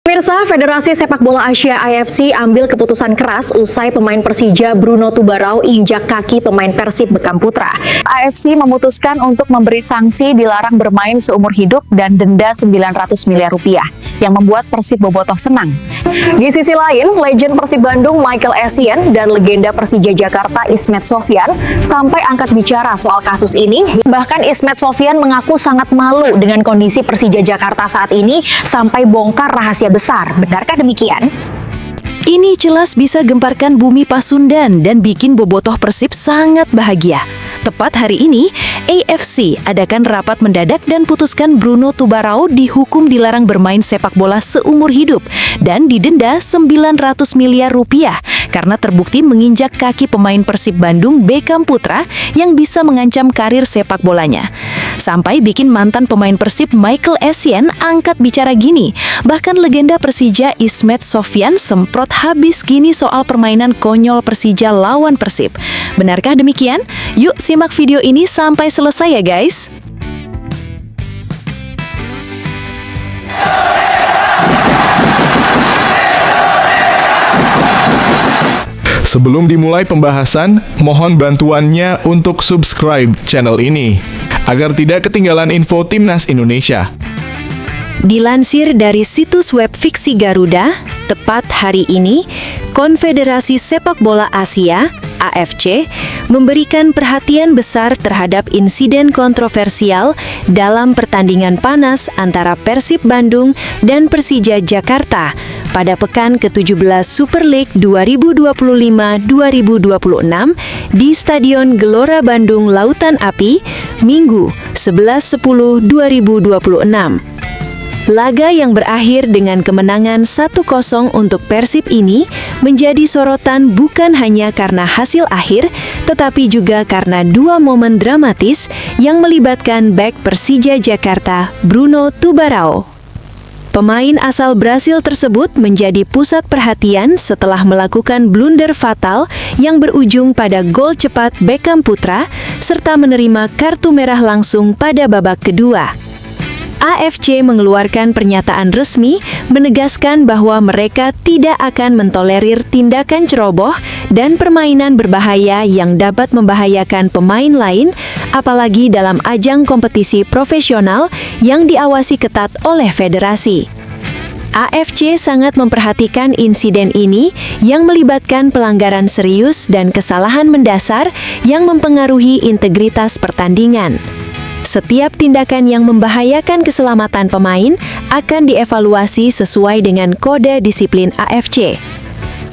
Pemirsa, Federasi Sepak Bola Asia AFC ambil keputusan keras usai pemain Persija Bruno Tubarao injak kaki pemain Persib Bekam Putra. AFC memutuskan untuk memberi sanksi dilarang bermain seumur hidup dan denda 900 miliar rupiah yang membuat Persib bobotoh senang. Di sisi lain, legend Persib Bandung Michael Essien dan legenda Persija Jakarta Ismet Sofyan sampai angkat bicara soal kasus ini. Bahkan Ismet Sofyan mengaku sangat malu dengan kondisi Persija Jakarta saat ini sampai bongkar rahasia besar. Benarkah demikian? Ini jelas bisa gemparkan bumi Pasundan dan bikin bobotoh Persib sangat bahagia. Tepat hari ini, AFC adakan rapat mendadak dan putuskan Bruno Tubarao dihukum dilarang bermain sepak bola seumur hidup dan didenda 900 miliar rupiah karena terbukti menginjak kaki pemain Persib Bandung Bekam Putra yang bisa mengancam karir sepak bolanya. Sampai bikin mantan pemain Persib Michael Essien angkat bicara gini. Bahkan legenda Persija Ismet Sofyan semprot habis gini soal permainan konyol Persija lawan Persib. Benarkah demikian? Yuk simak video ini sampai selesai ya guys. Sebelum dimulai pembahasan, mohon bantuannya untuk subscribe channel ini agar tidak ketinggalan info Timnas Indonesia. Dilansir dari situs web Fiksi Garuda, tepat hari ini, Konfederasi Sepak Bola Asia (AFC) memberikan perhatian besar terhadap insiden kontroversial dalam pertandingan panas antara Persib Bandung dan Persija Jakarta pada pekan ke-17 Super League 2025-2026 di Stadion Gelora Bandung Lautan Api, Minggu 11/10/2026. Laga yang berakhir dengan kemenangan 1-0 untuk Persib ini menjadi sorotan bukan hanya karena hasil akhir, tetapi juga karena dua momen dramatis yang melibatkan bek Persija Jakarta, Bruno Tubarao. Pemain asal Brasil tersebut menjadi pusat perhatian setelah melakukan blunder fatal yang berujung pada gol cepat Bekam Putra serta menerima kartu merah langsung pada babak kedua. AFC mengeluarkan pernyataan resmi menegaskan bahwa mereka tidak akan mentolerir tindakan ceroboh dan permainan berbahaya yang dapat membahayakan pemain lain, apalagi dalam ajang kompetisi profesional yang diawasi ketat oleh federasi. AFC sangat memperhatikan insiden ini yang melibatkan pelanggaran serius dan kesalahan mendasar yang mempengaruhi integritas pertandingan. Setiap tindakan yang membahayakan keselamatan pemain akan dievaluasi sesuai dengan kode disiplin AFC.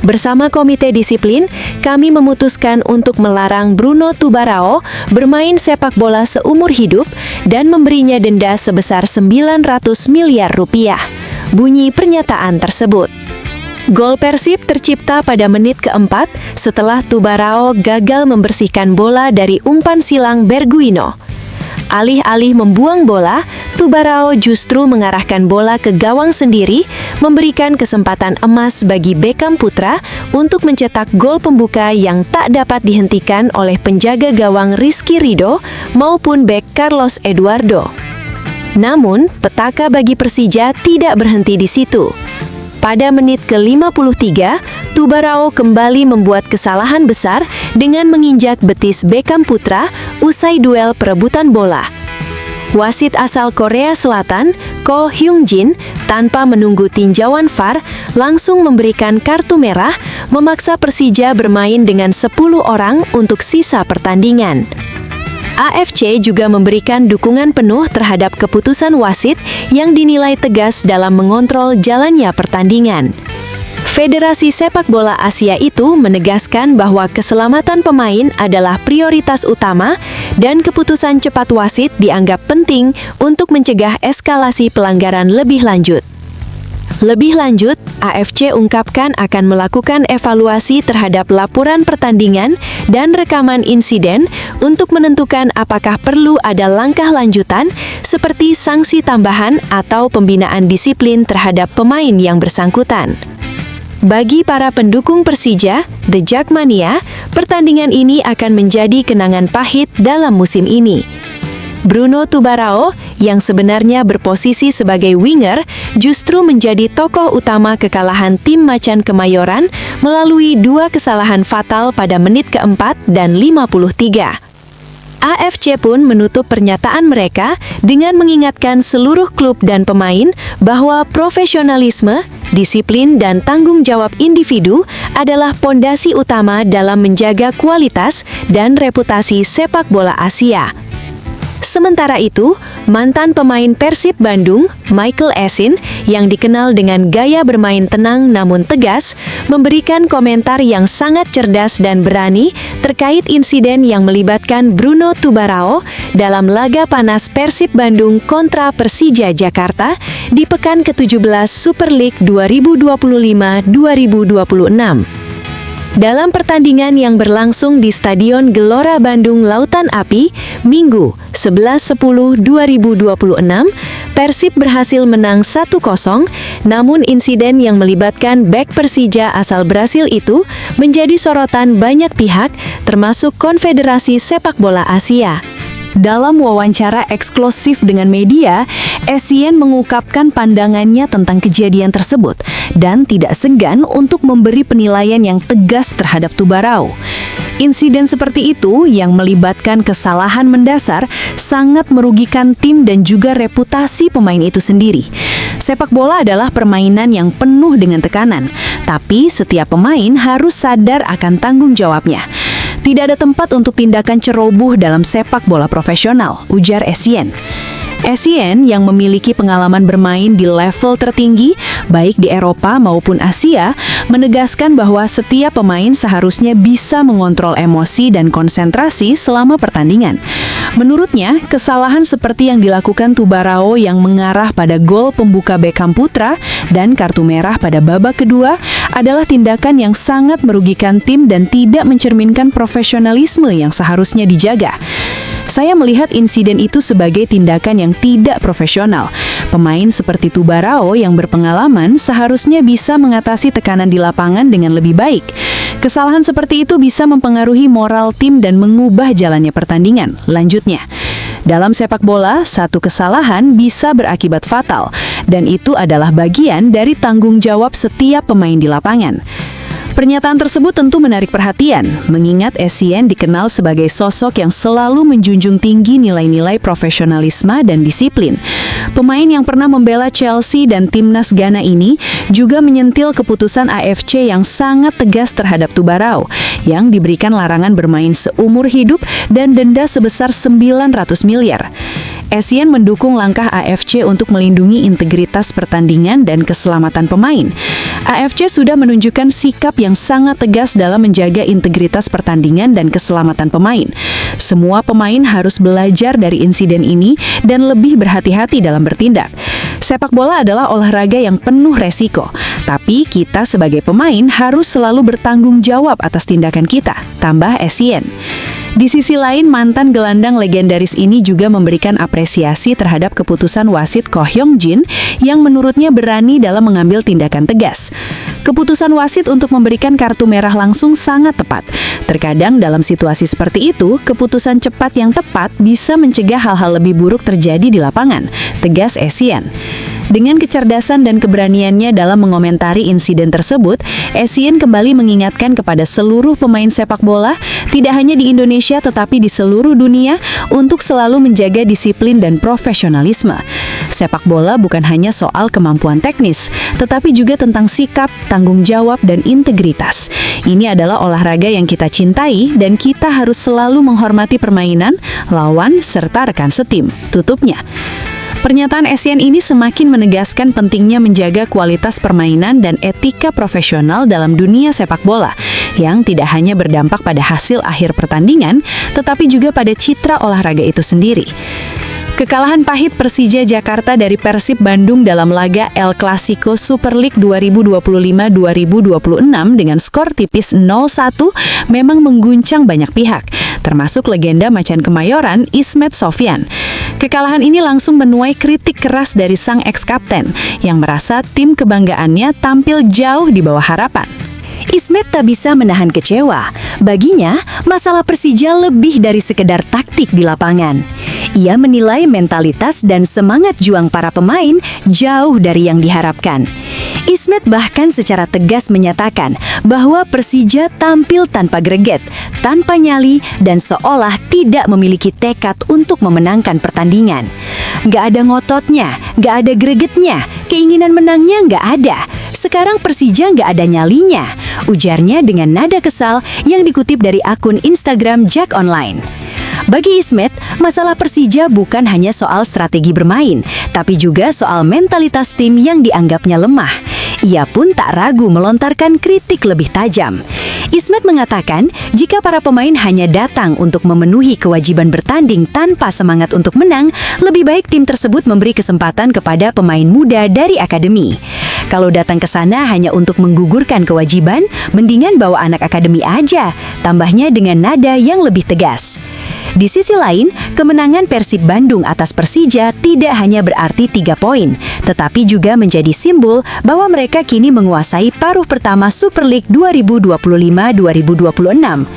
Bersama komite disiplin, kami memutuskan untuk melarang Bruno Tubarao bermain sepak bola seumur hidup dan memberinya denda sebesar 900 miliar rupiah. Bunyi pernyataan tersebut. Gol Persib tercipta pada menit keempat setelah Tubarao gagal membersihkan bola dari umpan silang Berguino. Alih-alih membuang bola, Tubarao justru mengarahkan bola ke gawang sendiri, memberikan kesempatan emas bagi Bekam Putra untuk mencetak gol pembuka yang tak dapat dihentikan oleh penjaga gawang Rizky Ridho maupun bek Carlos Eduardo. Namun, petaka bagi Persija tidak berhenti di situ. Pada menit ke-53, Tubarao kembali membuat kesalahan besar dengan menginjak betis Bekam Putra usai duel perebutan bola. Wasit asal Korea Selatan, Ko Hyung-jin, tanpa menunggu tinjauan VAR, langsung memberikan kartu merah, memaksa Persija bermain dengan 10 orang untuk sisa pertandingan. AFC juga memberikan dukungan penuh terhadap keputusan wasit yang dinilai tegas dalam mengontrol jalannya pertandingan. Federasi Sepak Bola Asia itu menegaskan bahwa keselamatan pemain adalah prioritas utama dan keputusan cepat wasit dianggap penting untuk mencegah eskalasi pelanggaran lebih lanjut. Lebih lanjut, AFC ungkapkan akan melakukan evaluasi terhadap laporan pertandingan dan rekaman insiden untuk menentukan apakah perlu ada langkah lanjutan seperti sanksi tambahan atau pembinaan disiplin terhadap pemain yang bersangkutan. Bagi para pendukung Persija, The Jakmania, pertandingan ini akan menjadi kenangan pahit dalam musim ini. Bruno Tubarao yang sebenarnya berposisi sebagai winger, justru menjadi tokoh utama kekalahan tim Macan Kemayoran melalui 2 kesalahan fatal pada menit keempat dan 53. AFC pun menutup pernyataan mereka dengan mengingatkan seluruh klub dan pemain bahwa profesionalisme, disiplin, dan tanggung jawab individu adalah pondasi utama dalam menjaga kualitas dan reputasi sepak bola Asia. Sementara itu, mantan pemain Persib Bandung, Michael Essien, yang dikenal dengan gaya bermain tenang namun tegas, memberikan komentar yang sangat cerdas dan berani terkait insiden yang melibatkan Bruno Tubarao dalam laga panas Persib Bandung kontra Persija Jakarta di pekan ke-17 Super League 2025-2026. Dalam pertandingan yang berlangsung di Stadion Gelora Bandung Lautan Api, Minggu 11.10.2026, Persib berhasil menang 1-0, namun insiden yang melibatkan bek Persija asal Brasil itu menjadi sorotan banyak pihak, termasuk Konfederasi Sepak Bola Asia. Dalam wawancara eksklusif dengan media, Essien mengungkapkan pandangannya tentang kejadian tersebut dan tidak segan untuk memberi penilaian yang tegas terhadap Tubarao. Insiden seperti itu yang melibatkan kesalahan mendasar sangat merugikan tim dan juga reputasi pemain itu sendiri. Sepak bola adalah permainan yang penuh dengan tekanan, tapi setiap pemain harus sadar akan tanggung jawabnya. Tidak ada tempat untuk tindakan ceroboh dalam sepak bola profesional, ujar Essien. Essien yang memiliki pengalaman bermain di level tertinggi, baik di Eropa maupun Asia, menegaskan bahwa setiap pemain seharusnya bisa mengontrol emosi dan konsentrasi selama pertandingan. Menurutnya, kesalahan seperti yang dilakukan Tubarao yang mengarah pada gol pembuka Beckham Putra dan kartu merah pada babak kedua adalah tindakan yang sangat merugikan tim dan tidak mencerminkan profesionalisme yang seharusnya dijaga. Saya melihat insiden itu sebagai tindakan yang tidak profesional. Pemain seperti Tubarao yang berpengalaman seharusnya bisa mengatasi tekanan di lapangan dengan lebih baik. Kesalahan seperti itu bisa mempengaruhi moral tim dan mengubah jalannya pertandingan. Lanjutnya, dalam sepak bola, satu kesalahan bisa berakibat fatal, dan itu adalah bagian dari tanggung jawab setiap pemain di lapangan. Pernyataan tersebut tentu menarik perhatian, mengingat Essien dikenal sebagai sosok yang selalu menjunjung tinggi nilai-nilai profesionalisme dan disiplin. Pemain yang pernah membela Chelsea dan timnas Ghana ini juga menyentil keputusan AFC yang sangat tegas terhadap Tubarao, yang diberikan larangan bermain seumur hidup dan denda sebesar 900 miliar. Essien mendukung langkah AFC untuk melindungi integritas pertandingan dan keselamatan pemain. AFC sudah menunjukkan sikap yang sangat tegas dalam menjaga integritas pertandingan dan keselamatan pemain. Semua pemain harus belajar dari insiden ini dan lebih berhati-hati dalam bertindak. Sepak bola adalah olahraga yang penuh resiko, tapi kita sebagai pemain harus selalu bertanggung jawab atas tindakan kita, tambah Essien. Di sisi lain, mantan gelandang legendaris ini juga memberikan apresiasi terhadap keputusan wasit Ko Hyung Jin yang menurutnya berani dalam mengambil tindakan tegas. Keputusan wasit untuk memberikan kartu merah langsung sangat tepat. Terkadang dalam situasi seperti itu, keputusan cepat yang tepat bisa mencegah hal-hal lebih buruk terjadi di lapangan, tegas Essien. Dengan kecerdasan dan keberaniannya dalam mengomentari insiden tersebut, Essien kembali mengingatkan kepada seluruh pemain sepak bola, tidak hanya di Indonesia tetapi di seluruh dunia, untuk selalu menjaga disiplin dan profesionalisme. Sepak bola bukan hanya soal kemampuan teknis, tetapi juga tentang sikap, tanggung jawab, dan integritas. Ini adalah olahraga yang kita cintai dan kita harus selalu menghormati permainan, lawan, serta rekan setim. Tutupnya. Pernyataan Essien ini semakin menegaskan pentingnya menjaga kualitas permainan dan etika profesional dalam dunia sepak bola, yang tidak hanya berdampak pada hasil akhir pertandingan, tetapi juga pada citra olahraga itu sendiri. Kekalahan pahit Persija Jakarta dari Persib Bandung dalam laga El Clasico Super League 2025-2026 dengan skor tipis 0-1 memang mengguncang banyak pihak, termasuk legenda Macan Kemayoran Ismet Sofyan. Kekalahan ini langsung menuai kritik keras dari sang ex-kapten yang merasa tim kebanggaannya tampil jauh di bawah harapan. Ismet tak bisa menahan kecewa. Baginya, masalah Persija lebih dari sekedar taktik di lapangan. Ia menilai mentalitas dan semangat juang para pemain jauh dari yang diharapkan. Ismet bahkan secara tegas menyatakan bahwa Persija tampil tanpa greget, tanpa nyali, dan seolah tidak memiliki tekad untuk memenangkan pertandingan. Gak ada ngototnya, gak ada gregetnya, keinginan menangnya gak ada. Sekarang Persija gak ada nyalinya, ujarnya dengan nada kesal yang dikutip dari akun Instagram Jack Online. Bagi Ismet, masalah Persija bukan hanya soal strategi bermain, tapi juga soal mentalitas tim yang dianggapnya lemah. Ia pun tak ragu melontarkan kritik lebih tajam. Ismet mengatakan, jika para pemain hanya datang untuk memenuhi kewajiban bertanding tanpa semangat untuk menang, lebih baik tim tersebut memberi kesempatan kepada pemain muda dari akademi. Kalau datang ke sana hanya untuk menggugurkan kewajiban, mendingan bawa anak akademi aja, tambahnya dengan nada yang lebih tegas. Di sisi lain, kemenangan Persib Bandung atas Persija tidak hanya berarti 3 poin, tetapi juga menjadi simbol bahwa mereka kini menguasai paruh pertama Super League 2025-2026.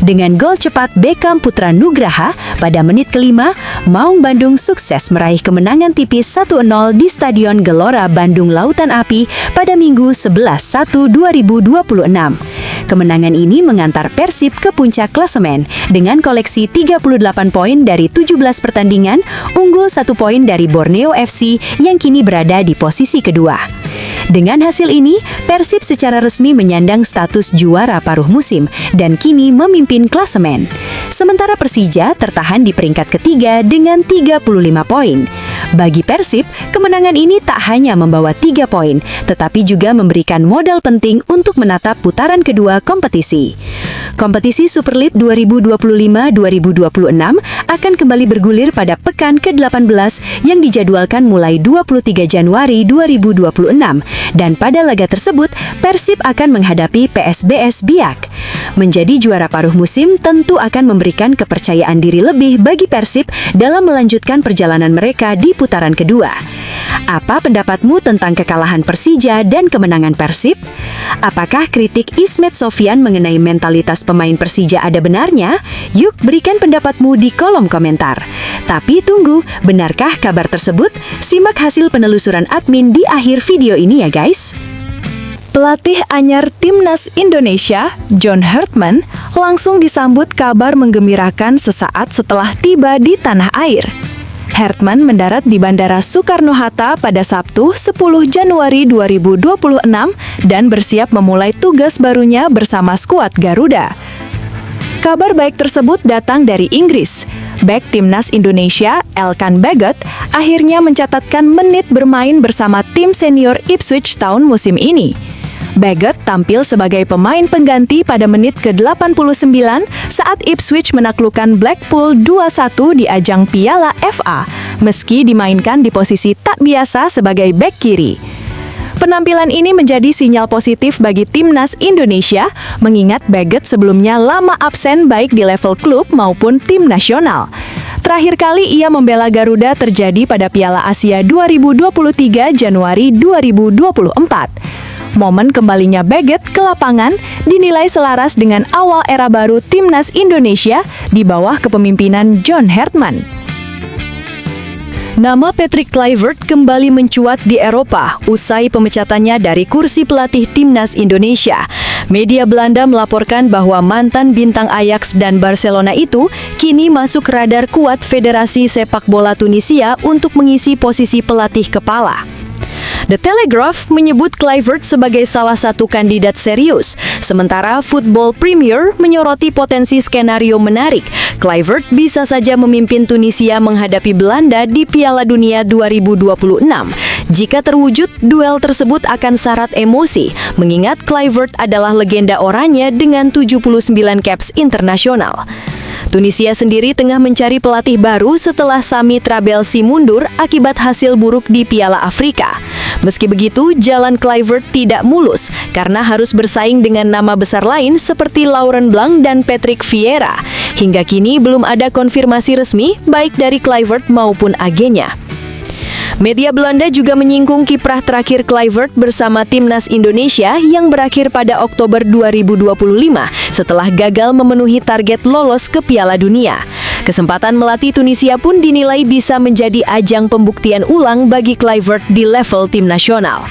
Dengan gol cepat Beckham Putra Nugraha pada menit kelima, Maung Bandung sukses meraih kemenangan tipis 1-0 di Stadion Gelora Bandung Lautan Api pada Minggu 11/1/2026. Kemenangan ini mengantar Persib ke puncak klasemen dengan koleksi 38 poin dari 17 pertandingan, unggul 1 poin dari Borneo FC yang kini berada di posisi kedua. Dengan hasil ini, Persib secara resmi menyandang status juara paruh musim dan kini memimpin klasemen. Sementara Persija tertahan di peringkat ketiga dengan 35 poin. Bagi Persib, kemenangan ini tak hanya membawa 3 poin, tetapi juga memberikan modal penting untuk menatap putaran kedua kompetisi. Kompetisi Super League 2025-2026 akan kembali bergulir pada pekan ke-18 yang dijadwalkan mulai 23 Januari 2026. Dan pada laga tersebut, Persib akan menghadapi PSBS Biak. Menjadi juara paruh musim tentu akan memberikan kepercayaan diri lebih bagi Persib dalam melanjutkan perjalanan mereka di putaran kedua. Apa pendapatmu tentang kekalahan Persija dan kemenangan Persib? Apakah kritik Ismet Sofyan mengenai mentalitas pemain Persija ada benarnya? Yuk berikan pendapatmu di kolom komentar. Tapi tunggu, benarkah kabar tersebut? Simak hasil penelusuran admin di akhir video ini ya guys. Pelatih anyar Timnas Indonesia, John Hartman, langsung disambut kabar menggembirakan sesaat setelah tiba di tanah air. Hartman mendarat di Bandara Soekarno-Hatta pada Sabtu 10 Januari 2026 dan bersiap memulai tugas barunya bersama skuad Garuda. Kabar baik tersebut datang dari Inggris. Bek Timnas Indonesia, Elkan Bagot, akhirnya mencatatkan menit bermain bersama tim senior Ipswich Town musim ini. Bagot tampil sebagai pemain pengganti pada menit ke-89 saat Ipswich menaklukkan Blackpool 2-1 di ajang Piala FA, meski dimainkan di posisi tak biasa sebagai bek kiri. Penampilan ini menjadi sinyal positif bagi Timnas Indonesia, mengingat Bagot sebelumnya lama absen baik di level klub maupun tim nasional. Terakhir kali ia membela Garuda terjadi pada Piala Asia 2023 Januari 2024. Momen kembalinya Bagot ke lapangan dinilai selaras dengan awal era baru Timnas Indonesia di bawah kepemimpinan John Hartman. Nama Patrick Kluivert kembali mencuat di Eropa usai pemecatannya dari kursi pelatih Timnas Indonesia. Media Belanda melaporkan bahwa mantan bintang Ajax dan Barcelona itu kini masuk radar kuat Federasi Sepak Bola Tunisia untuk mengisi posisi pelatih kepala. The Telegraph menyebut Kluivert sebagai salah satu kandidat serius, sementara Football Premier menyoroti potensi skenario menarik. Kluivert bisa saja memimpin Tunisia menghadapi Belanda di Piala Dunia 2026. Jika terwujud, duel tersebut akan syarat emosi, mengingat Kluivert adalah legenda oranye dengan 79 caps internasional. Tunisia sendiri tengah mencari pelatih baru setelah Sami Trabelsi mundur akibat hasil buruk di Piala Afrika. Meski begitu, jalan Kluivert tidak mulus karena harus bersaing dengan nama besar lain seperti Laurent Blanc dan Patrick Vieira. Hingga kini belum ada konfirmasi resmi baik dari Kluivert maupun agennya. Media Belanda juga menyinggung kiprah terakhir Kluivert bersama Timnas Indonesia yang berakhir pada Oktober 2025 setelah gagal memenuhi target lolos ke Piala Dunia. Kesempatan melatih Tunisia pun dinilai bisa menjadi ajang pembuktian ulang bagi Kluivert di level tim nasional.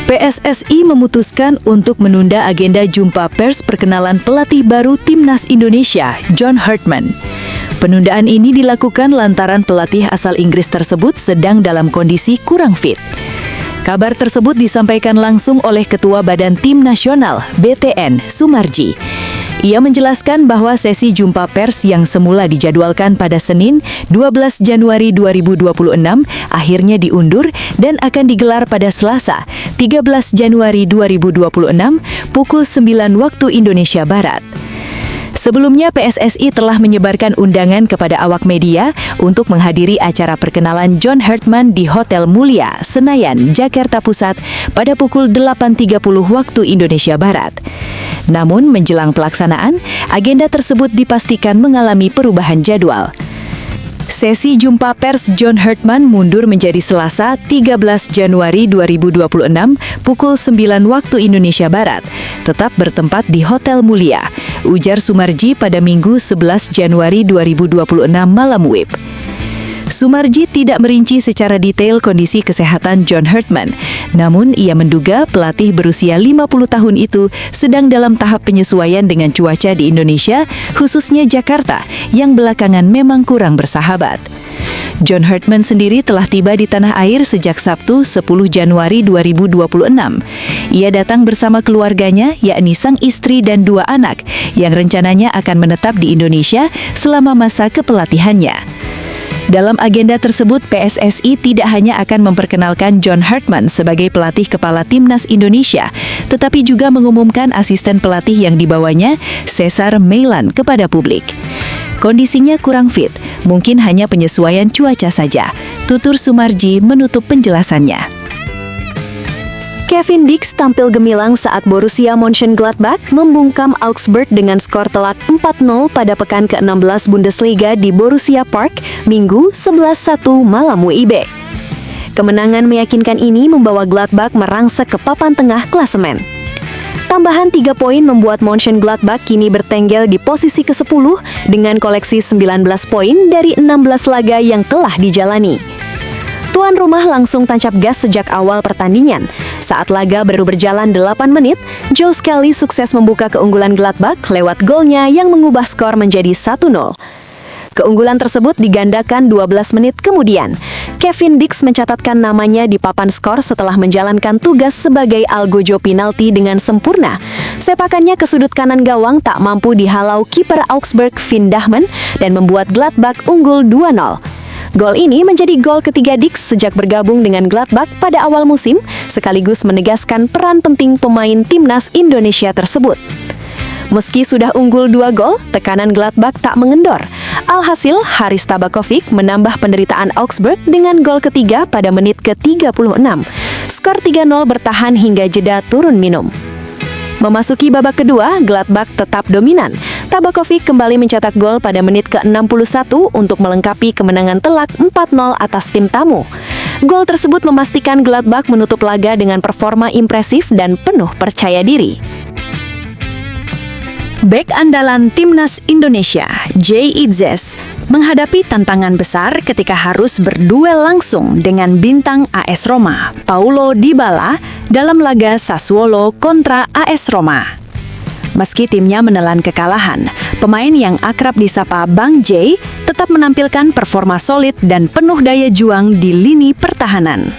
PSSI memutuskan untuk menunda agenda jumpa pers perkenalan pelatih baru Timnas Indonesia, John Hartman. Penundaan ini dilakukan lantaran pelatih asal Inggris tersebut sedang dalam kondisi kurang fit. Kabar tersebut disampaikan langsung oleh Ketua Badan Tim Nasional, BTN, Sumarji. Ia menjelaskan bahwa sesi jumpa pers yang semula dijadwalkan pada Senin, 12 Januari 2026, akhirnya diundur dan akan digelar pada Selasa, 13 Januari 2026, pukul 9 waktu Indonesia Barat. Sebelumnya, PSSI telah menyebarkan undangan kepada awak media untuk menghadiri acara perkenalan John Hartman di Hotel Mulia, Senayan, Jakarta Pusat pada pukul 8.30 waktu Indonesia Barat. Namun, menjelang pelaksanaan, agenda tersebut dipastikan mengalami perubahan jadwal. Sesi jumpa pers John Hartman mundur menjadi Selasa 13 Januari 2026 pukul 9 waktu Indonesia Barat, tetap bertempat di Hotel Mulia, ujar Sumarji pada Minggu 11 Januari 2026 malam WIB. Sumarji tidak merinci secara detail kondisi kesehatan John Hartman, namun ia menduga pelatih berusia 50 tahun itu sedang dalam tahap penyesuaian dengan cuaca di Indonesia, khususnya Jakarta, yang belakangan memang kurang bersahabat. John Hartman sendiri telah tiba di tanah air sejak Sabtu 10 Januari 2026. Ia datang bersama keluarganya, yakni sang istri dan 2 anak, yang rencananya akan menetap di Indonesia selama masa kepelatihannya. Dalam agenda tersebut, PSSI tidak hanya akan memperkenalkan John Hartman sebagai pelatih kepala Timnas Indonesia, tetapi juga mengumumkan asisten pelatih yang dibawanya, Cesar Meilan, kepada publik. Kondisinya kurang fit, mungkin hanya penyesuaian cuaca saja, tutur Sumarji menutup penjelasannya. Kevin Dix tampil gemilang saat Borussia Mönchengladbach membungkam Augsburg dengan skor telak 4-0 pada pekan ke-16 Bundesliga di Borussia Park, Minggu 11.1 malam WIB. Kemenangan meyakinkan ini membawa Gladbach merangsek ke papan tengah klasemen. Tambahan 3 poin membuat Mönchengladbach kini bertengger di posisi ke-10 dengan koleksi 19 poin dari 16 laga yang telah dijalani. Tuan rumah langsung tancap gas sejak awal pertandingan. Saat laga baru berjalan 8 menit, Joe Skelly sukses membuka keunggulan Gladbach lewat golnya yang mengubah skor menjadi 1-0. Keunggulan tersebut digandakan 12 menit kemudian. Kevin Dix mencatatkan namanya di papan skor setelah menjalankan tugas sebagai algojo penalti dengan sempurna. Sepakannya ke sudut kanan gawang tak mampu dihalau kiper Augsburg Finn Dahman dan membuat Gladbach unggul 2-0. Gol ini menjadi gol ketiga Dix sejak bergabung dengan Gladbach pada awal musim, sekaligus menegaskan peran penting pemain Timnas Indonesia tersebut. Meski sudah unggul 2 gol, tekanan Gladbach tak mengendor. Alhasil, Haris Tabakovic menambah penderitaan Augsburg dengan gol ketiga pada menit ke-36. Skor 3-0 bertahan hingga jeda turun minum. Memasuki babak kedua, Gladbach tetap dominan. Tabakovic kembali mencetak gol pada menit ke-61 untuk melengkapi kemenangan telak 4-0 atas tim tamu. Gol tersebut memastikan Gladbach menutup laga dengan performa impresif dan penuh percaya diri. Bek andalan Timnas Indonesia, Jay Itzes, menghadapi tantangan besar ketika harus berduel langsung dengan bintang AS Roma, Paulo Dybala, dalam laga Sassuolo kontra AS Roma. Meski timnya menelan kekalahan, pemain yang akrab disapa Bang Jay tetap menampilkan performa solid dan penuh daya juang di lini pertahanan.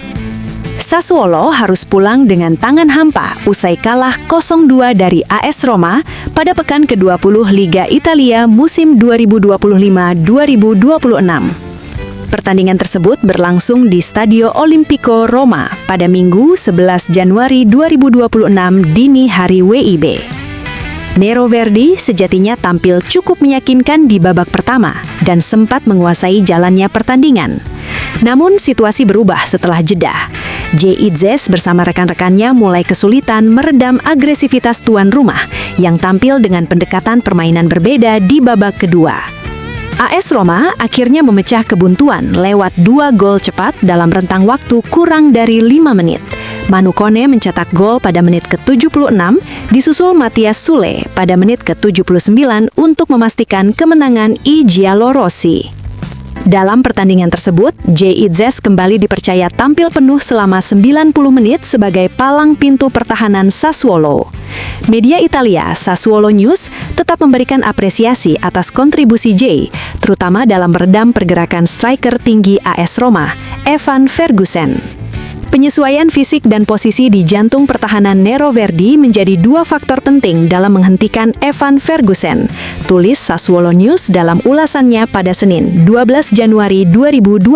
Sassuolo harus pulang dengan tangan hampa usai kalah 0-2 dari AS Roma pada pekan ke-20 Liga Italia musim 2025-2026. Pertandingan tersebut berlangsung di Stadio Olimpico Roma pada Minggu 11 Januari 2026 dini hari WIB. Nero Verdi sejatinya tampil cukup meyakinkan di babak pertama dan sempat menguasai jalannya pertandingan. Namun situasi berubah setelah jeda. Jay Itzes bersama rekan-rekannya mulai kesulitan meredam agresivitas tuan rumah yang tampil dengan pendekatan permainan berbeda di babak kedua. AS Roma akhirnya memecah kebuntuan lewat 2 gol cepat dalam rentang waktu kurang dari 5 menit. Manu Kone mencetak gol pada menit ke-76, disusul Matias Sule pada menit ke-79 untuk memastikan kemenangan I Giallo Rossi. Dalam pertandingan tersebut, Jay Itzes kembali dipercaya tampil penuh selama 90 menit sebagai palang pintu pertahanan Sassuolo. Media Italia, Sassuolo News, tetap memberikan apresiasi atas kontribusi Jay, terutama dalam meredam pergerakan striker tinggi AS Roma, Evan Ferguson. Penyesuaian fisik dan posisi di jantung pertahanan Nero Verdi menjadi dua faktor penting dalam menghentikan Evan Ferguson, tulis Sassuolo News dalam ulasannya pada Senin, 12 Januari 2026.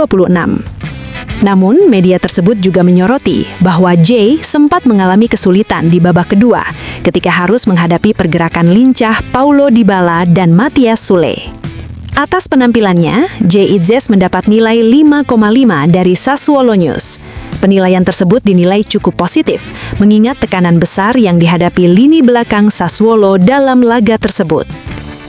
Namun, media tersebut juga menyoroti bahwa Jay sempat mengalami kesulitan di babak kedua ketika harus menghadapi pergerakan lincah Paulo Dybala dan Matias Sule. Atas penampilannya, Jay Itzes mendapat nilai 5,5 dari Sassuolo News. Penilaian tersebut dinilai cukup positif, mengingat tekanan besar yang dihadapi lini belakang Sassuolo dalam laga tersebut.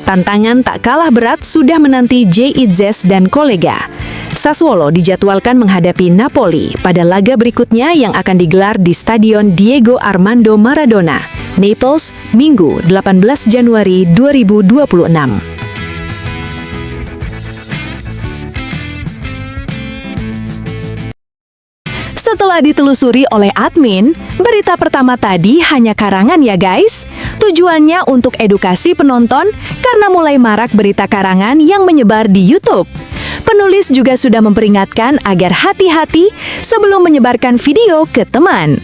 Tantangan tak kalah berat sudah menanti Jay Itzes dan kolega. Sassuolo dijadwalkan menghadapi Napoli pada laga berikutnya yang akan digelar di Stadion Diego Armando Maradona, Naples, Minggu 18 Januari 2026. Setelah ditelusuri oleh admin, berita pertama tadi hanya karangan ya guys. Tujuannya untuk edukasi penonton karena mulai marak berita karangan yang menyebar di YouTube. Penulis juga sudah memperingatkan agar hati-hati sebelum menyebarkan video ke teman.